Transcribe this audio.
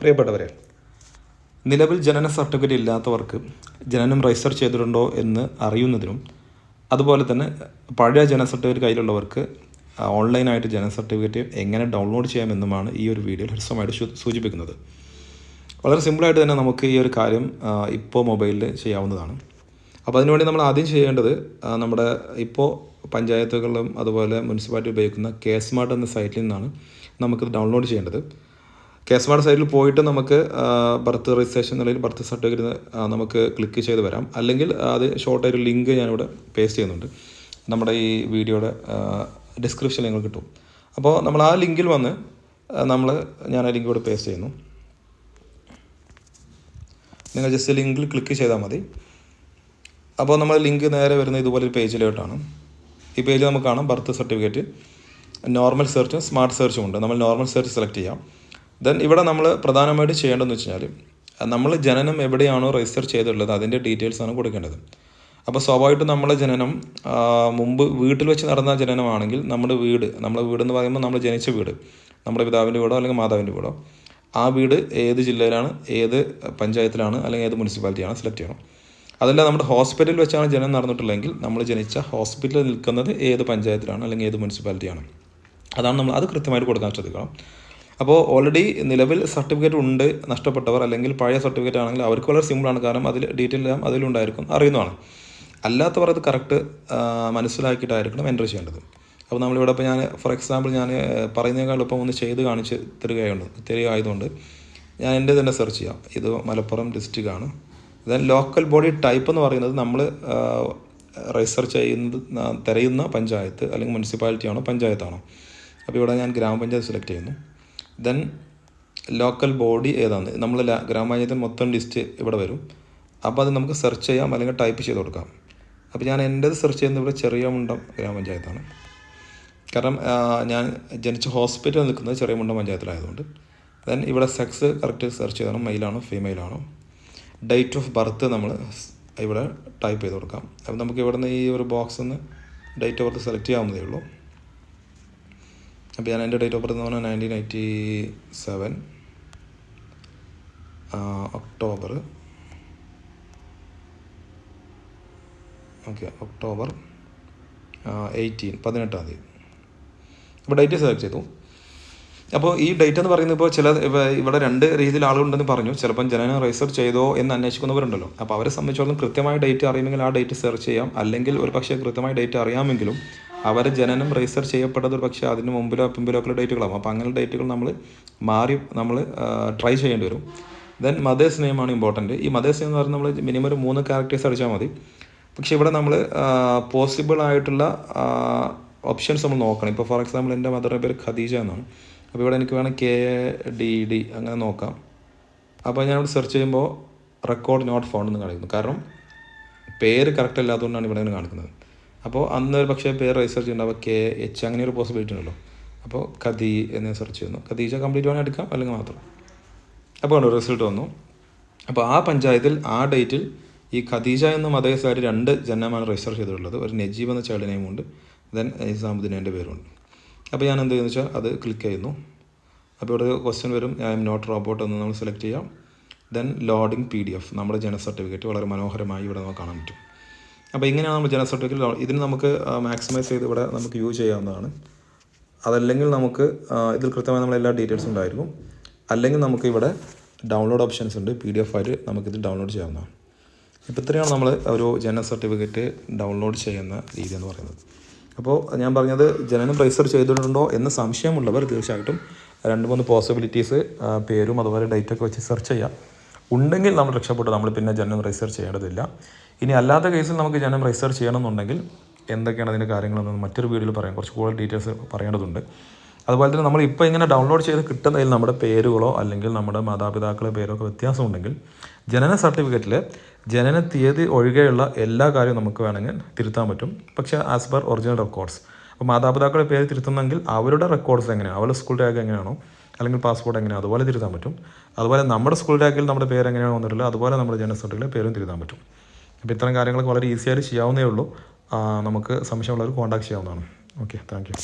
പ്രിയപ്പെട്ടവരെ, നിലവിൽ ജനന സർട്ടിഫിക്കറ്റ് ഇല്ലാത്തവർക്ക് ജനനം രജിസ്റ്റർ ചെയ്തിട്ടുണ്ടോ എന്ന് അറിയുന്നതിനും അതുപോലെ തന്നെ പഴയ ജനന സർട്ടിഫിക്കറ്റ് കയ്യിലുള്ളവർക്ക് ഓൺലൈനായിട്ട് ജനന സർട്ടിഫിക്കറ്റ് എങ്ങനെ ഡൗൺലോഡ് ചെയ്യാമെന്നുമാണ് ഈ ഒരു വീഡിയോയിൽ ഹ്രസ്വമായിട്ട് സൂചിപ്പിക്കുന്നത്. വളരെ സിമ്പിളായിട്ട് തന്നെ നമുക്ക് ഈ ഒരു കാര്യം ഇപ്പോൾ മൊബൈലിൽ ചെയ്യാവുന്നതാണ്. അപ്പോൾ അതിനുവേണ്ടി നമ്മൾ ആദ്യം ചെയ്യേണ്ടത് നമ്മുടെ ഇപ്പോൾ പഞ്ചായത്തുകളിലും അതുപോലെ മുനിസിപ്പാലിറ്റി ഉപയോഗിക്കുന്ന കെ-സ്മാർട്ട് എന്ന സൈറ്റിൽ നിന്നാണ് നമുക്കിത് ഡൗൺലോഡ് ചെയ്യേണ്ടത്. കെ-സ്മാർട്ട് സൈറ്റിൽ പോയിട്ട് നമുക്ക് ബർത്ത് രജിസ്ട്രേഷൻ അല്ലെങ്കിൽ ബർത്ത് സർട്ടിഫിക്കറ്റ് നമുക്ക് ക്ലിക്ക് ചെയ്ത് വരാം. അല്ലെങ്കിൽ അത് ഷോർട്ടായൊരു ലിങ്ക് ഞാനിവിടെ പേസ്റ്റ് ചെയ്യുന്നുണ്ട്, നമ്മുടെ ഈ വീഡിയോയുടെ ഡിസ്ക്രിപ്ഷനിൽ നിങ്ങൾ കിട്ടും. അപ്പോൾ നമ്മൾ ആ ലിങ്കിൽ വന്ന് ഞാൻ ആ ലിങ്ക് ഇവിടെ പേസ്റ്റ് ചെയ്യുന്നു. നിങ്ങൾ ജസ്റ്റ് ലിങ്കിൽ ക്ലിക്ക് ചെയ്താൽ മതി. അപ്പോൾ നമ്മൾ ലിങ്ക് നേരെ വരുന്ന ഇതുപോലൊരു പേജിലോട്ടാണ്. ഈ പേജിൽ നമുക്ക് കാണാം ബർത്ത് സർട്ടിഫിക്കറ്റ്, നോർമൽ സെർച്ചും സ്മാർട്ട് സെർച്ചും ഉണ്ട്. നമ്മൾ നോർമൽ സെർച്ച് സെലക്ട് ചെയ്യാം. ദെൻ ഇവിടെ നമ്മൾ പ്രധാനമായിട്ട് ചെയ്യേണ്ടതെന്ന് വെച്ച് കഴിഞ്ഞാൽ നമ്മൾ ജനനം എവിടെയാണോ രജിസ്റ്റർ ചെയ്തിട്ടുള്ളത് അതിൻ്റെ ഡീറ്റെയിൽസാണ് കൊടുക്കേണ്ടത്. അപ്പോൾ സ്വാഭാവികമായിട്ടും നമ്മളെ ജനനം മുമ്പ് വീട്ടിൽ വെച്ച് നടന്ന ജനനമാണെങ്കിൽ നമ്മുടെ വീടെന്ന് പറയുമ്പോൾ നമ്മൾ ജനിച്ച വീട്, നമ്മുടെ പിതാവിൻ്റെ വീടോ അല്ലെങ്കിൽ മാതാവിൻ്റെ വീടോ, ആ വീട് ഏത് ജില്ലയിലാണ്, ഏത് പഞ്ചായത്തിലാണ് അല്ലെങ്കിൽ ഏത് മുനിസിപ്പാലിറ്റിയാണ് സെലക്ട് ചെയ്യണം. അതല്ല നമ്മുടെ ഹോസ്പിറ്റലിൽ വെച്ചാണ് ജനനം നടന്നിട്ടുള്ളതെങ്കിൽ നമ്മൾ ജനിച്ച ഹോസ്പിറ്റലിൽ നിൽക്കുന്നത് ഏത് പഞ്ചായത്തിലാണ് അല്ലെങ്കിൽ ഏത് മുനിസിപ്പാലിറ്റിയാണ്, അത് കൃത്യമായിട്ട് കൊടുക്കാൻ ശ്രദ്ധിക്കണം. അപ്പോൾ ഓൾറെഡി നിലവിൽ സർട്ടിഫിക്കറ്റ് ഉണ്ട് നഷ്ടപ്പെട്ടവർ, അല്ലെങ്കിൽ പഴയ സർട്ടിഫിക്കറ്റ് ആണെങ്കിൽ അവർക്ക് വളരെ സിമ്പിളാണ്, കാരണം അതിൽ ഡീറ്റെയിൽ എല്ലാം അതിലുണ്ടായിരിക്കും, അറിയുന്നതാണ്. അല്ലാത്തവർ അത് കറക്റ്റ് മനസ്സിലാക്കിയിട്ടായിരിക്കണം എൻ്റർ ചെയ്യേണ്ടത്. അപ്പോൾ നമ്മളിവിടെ ഇപ്പോൾ ഞാൻ ഫോർ എക്സാമ്പിൾ പറയുന്നതിനേക്കാൾ ഇപ്പം ഒന്ന് ചെയ്ത് കാണിച്ച് തരികയായതുകൊണ്ട് ഞാൻ എൻ്റെ തന്നെ സെർച്ച് ചെയ്യാം. ഇത് മലപ്പുറം ഡിസ്ട്രിക്റ്റാണ്. ദെൻ ലോക്കൽ ബോഡി ടൈപ്പ് എന്ന് പറയുന്നത് നമ്മൾ രജിസ്റ്റർ തിരയുന്ന പഞ്ചായത്ത് അല്ലെങ്കിൽ മുനിസിപ്പാലിറ്റി ആണോ പഞ്ചായത്താണോ. അപ്പോൾ ഇവിടെ ഞാൻ ഗ്രാമപഞ്ചായത്ത് സെലക്ട് ചെയ്യുന്നു. ദെൻ ലോക്കൽ ബോഡി ഏതാണ്, നമ്മൾ ഗ്രാമപഞ്ചായത്തിന് മൊത്തം ലിസ്റ്റ് ഇവിടെ വരും. അപ്പോൾ അത് നമുക്ക് സെർച്ച് ചെയ്യാം അല്ലെങ്കിൽ ടൈപ്പ് ചെയ്ത് കൊടുക്കാം. അപ്പോൾ ഞാൻ എൻ്റേത് സെർച്ച് ചെയ്യുന്നത് ഇവിടെ ചെറിയമുണ്ടം ഗ്രാമപഞ്ചായത്താണ്, കാരണം ഞാൻ ജനിച്ച ഹോസ്പിറ്റലിൽ നിൽക്കുന്നത് ചെറിയമുണ്ടം പഞ്ചായത്തിലായതുകൊണ്ട്. ദെൻ ഇവിടെ സെക്സ് കറക്റ്റ് സെർച്ച് ചെയ്യണം, മെയിലാണോ ഫീമെയിലാണോ. ഡേറ്റ് ഓഫ് ബർത്ത് നമ്മൾ ഇവിടെ ടൈപ്പ് ചെയ്ത് കൊടുക്കാം. അപ്പോൾ നമുക്ക് ഇവിടെ നിന്ന് ഈ ഒരു ബോക്സിൽ നിന്ന് ഡേറ്റ് ഓഫ് ബർത്ത് സെലക്ട് ചെയ്യാവുന്നതേ ഉള്ളൂ. അപ്പോൾ ഞാൻ എൻ്റെ ഡേറ്റ് ഓഫ് ബർത്ത് എന്ന് പറഞ്ഞാൽ 1987 ഒക്ടോബർ 18 തീയതി. അപ്പോൾ ഡേറ്റ് സെലക്ട് ചെയ്തു. അപ്പോൾ ഈ ഡേറ്റ് എന്ന് പറയുന്നത് ഇവിടെ രണ്ട് രീതിയിൽ ആളുകളുണ്ടെന്ന് പറഞ്ഞു. ചിലപ്പം ജനനം രജിസ്റ്റർ ചെയ്തോ എന്ന് അന്വേഷിക്കുന്നവരുണ്ടല്ലോ. അപ്പോൾ അവരെ സംബന്ധിച്ചോളം കൃത്യമായ ഡേറ്റ് അറിയുമെങ്കിൽ ആ ഡേറ്റ് സെർച്ച് ചെയ്യാം. അല്ലെങ്കിൽ ഒരു പക്ഷേ കൃത്യമായ ഡേറ്റ് അറിയാമെങ്കിലും അവരെ ജനനം രജിസ്റ്റർ ചെയ്യപ്പെട്ടത് ഒരു പക്ഷേ അതിന് മുമ്പിലോ പിമ്പിലോ ഒക്കെ ഡേറ്റുകളാകും. അപ്പോൾ അങ്ങനെ ഡേറ്റുകൾ നമ്മൾ ട്രൈ ചെയ്യേണ്ടി വരും. ദെൻ മദേഴ്സ് നെയിമാണ് ഇമ്പോർട്ടൻറ്റ്. ഈ മദേഴ്സ് നെയിം എന്ന് പറയുന്നത് നമ്മൾ മിനിമം ഒരു 3 ക്യാരക്ടേഴ്സ് അടിച്ചാൽ മതി. പക്ഷേ ഇവിടെ നമ്മൾ പോസിബിൾ ആയിട്ടുള്ള ഓപ്ഷൻസ് നമ്മൾ നോക്കണം. ഇപ്പോൾ ഫോർ എക്സാമ്പിൾ എൻ്റെ മദറിൻ്റെ പേര് ഖദീജ എന്നാണ്. അപ്പോൾ ഇവിടെ എനിക്ക് വേണം KDD അങ്ങനെ നോക്കാം. അപ്പോൾ ഞാനിവിടെ സെർച്ച് ചെയ്യുമ്പോൾ റെക്കോർഡ് നോട്ട് ഫൗണ്ട് എന്ന് കാണിക്കുന്നു, കാരണം പേര് കറക്റ്റ് അല്ലാത്തതുകൊണ്ടാണ് ഇവിടെ ഇങ്ങനെ കാണിക്കുന്നത്. അപ്പോൾ അന്ന് ഒരു പക്ഷേ പേര് രജിസ്റ്റർ ചെയ്യുന്നുണ്ട്. അപ്പോൾ KH അങ്ങനെ ഒരു പോസിബിലിറ്റി ഉണ്ടല്ലോ. അപ്പോൾ ഖദീ എന്ന് സെർച്ച് ചെയ്യുന്നു. ഖദീജ കംപ്ലീറ്റ് വേണമെങ്കിൽ എടുക്കാം, അല്ലെങ്കിൽ മാത്രം. അപ്പോൾ കണ്ടു റിസൾട്ട് വന്നു. അപ്പോൾ ആ പഞ്ചായത്തിൽ ആ ഡേറ്റിൽ ഈ ഖദീജ എന്ന മതേഴ്സായിട്ട് 2 ജനനമാണ് രജിസ്റ്റർ ചെയ്തിട്ടുള്ളത്. ഒരു നജീബ് എന്ന ചൈൽഡ് നെയിമുണ്ട്, ദെൻ നിസാമുദ്ദീൻ എൻ്റെ പേരുണ്ട്. അപ്പോൾ ഞാൻ എന്ത് ചെയ്യുന്നു വെച്ചാൽ അത് ക്ലിക്ക് ചെയ്യുന്നു. അപ്പോൾ ഇവിടെ ക്വസ്റ്റ്യൻ വരും, ഐ എം നോട്ട് റോബോട്ട് എന്ന് നമ്മൾ സെലക്ട് ചെയ്യാം. ദെൻ ലോഡിംഗ് PDF നമ്മുടെ ജനന സർട്ടിഫിക്കറ്റ് വളരെ മനോഹരമായി ഇവിടെ നമുക്ക് കാണാൻ പറ്റും. അപ്പോൾ ഇങ്ങനെയാണ് നമ്മൾ ജനന സർട്ടിഫിക്കറ്റ്. ഇതിന് നമുക്ക് മാക്സിമൈസ് ചെയ്ത് ഇവിടെ നമുക്ക് യൂസ് ചെയ്യാവുന്നതാണ്. അതല്ലെങ്കിൽ നമുക്ക് ഇതിൽ കൃത്യമായി നമ്മൾ എല്ലാ ഡീറ്റെയിൽസും ഉണ്ടായിരിക്കും. അല്ലെങ്കിൽ നമുക്ക് ഇവിടെ ഡൗൺലോഡ് ഓപ്ഷൻസ് ഉണ്ട്, PDF ആയിട്ട് നമുക്കിത് ഡൗൺലോഡ് ചെയ്യാവുന്നതാണ്. ഇപ്പോൾ ഇത്രയാണ് നമ്മൾ ഒരു ജനന സർട്ടിഫിക്കറ്റ് ഡൗൺലോഡ് ചെയ്യുന്ന രീതി എന്ന് പറയുന്നത്. അപ്പോൾ ഞാൻ പറഞ്ഞത് ജനനം രജിസ്റ്റർ ചെയ്തിട്ടുണ്ടോ എന്ന് സംശയമുള്ളവർ തീർച്ചയായിട്ടും 2-3 പോസിബിലിറ്റീസ് പേരും അതുപോലെ ഡേറ്റൊക്കെ വെച്ച് സെർച്ച് ചെയ്യാം. ഉണ്ടെങ്കിൽ നമ്മൾ രക്ഷപ്പെട്ടു, നമ്മൾ പിന്നെ ജനനം രജിസ്റ്റർ ചെയ്യേണ്ടതില്ല. ഇനി അല്ലാത്ത കേസിൽ നമുക്ക് ജനനം രജിസ്റ്റർ ചെയ്യണമെന്നുണ്ടെങ്കിൽ എന്തൊക്കെയാണ് അതിൻ്റെ കാര്യങ്ങളെന്ന് മറ്റൊരു വീഡിയോയിൽ പറയാം, കുറച്ച് കൂടുതൽ ഡീറ്റെയിൽസ് പറയേണ്ടതുണ്ട്. അതുപോലെ തന്നെ നമ്മളിപ്പോൾ ഇങ്ങനെ ഡൗൺലോഡ് ചെയ്ത് കിട്ടുന്നതിൽ നമ്മുടെ പേരുകളോ അല്ലെങ്കിൽ നമ്മുടെ മാതാപിതാക്കളുടെ പേരോ ഒക്കെ വ്യത്യാസമുണ്ടെങ്കിൽ ജനന സർട്ടിഫിക്കറ്റിൽ ജനന തീയതി ഒഴികെയുള്ള എല്ലാ കാര്യവും നമുക്ക് വേണമെങ്കിൽ തിരുത്താൻ പറ്റും, പക്ഷേ ആസ് പെർ ഒറിജിനൽ റെക്കോർഡ്സ്. അപ്പോൾ മാതാപിതാക്കളുടെ പേര് തിരുത്തുന്നെങ്കിൽ അവരുടെ റെക്കോർഡ്സ് എങ്ങനെയാണ്, അവരുടെ സ്കൂൾ ടാഗ് എങ്ങനെയാണോ അല്ലെങ്കിൽ പാസ്പോർട്ട് എങ്ങനെയാണ് അതുപോലെ തിരുത്താൻ പറ്റും. അതുപോലെ നമ്മുടെ സ്കൂൾ ടാഗിൽ നമ്മുടെ പേര് എങ്ങനെയാണ് വന്നിട്ടുള്ളത് അതുപോലെ നമ്മുടെ ജനന സർട്ടിഫിക്കറ്റിലെ പേരും തിരുത്താൻ പറ്റും. അപ്പോൾ ഇത്തരം കാര്യങ്ങളൊക്കെ വളരെ ഈസിയായിട്ട് ചെയ്യാവുന്നേ ഉള്ളൂ. നമുക്ക് സംശയമുള്ളവർ കോൺടാക്ട് ചെയ്യാവുന്നതാണ്. Okay, thank you.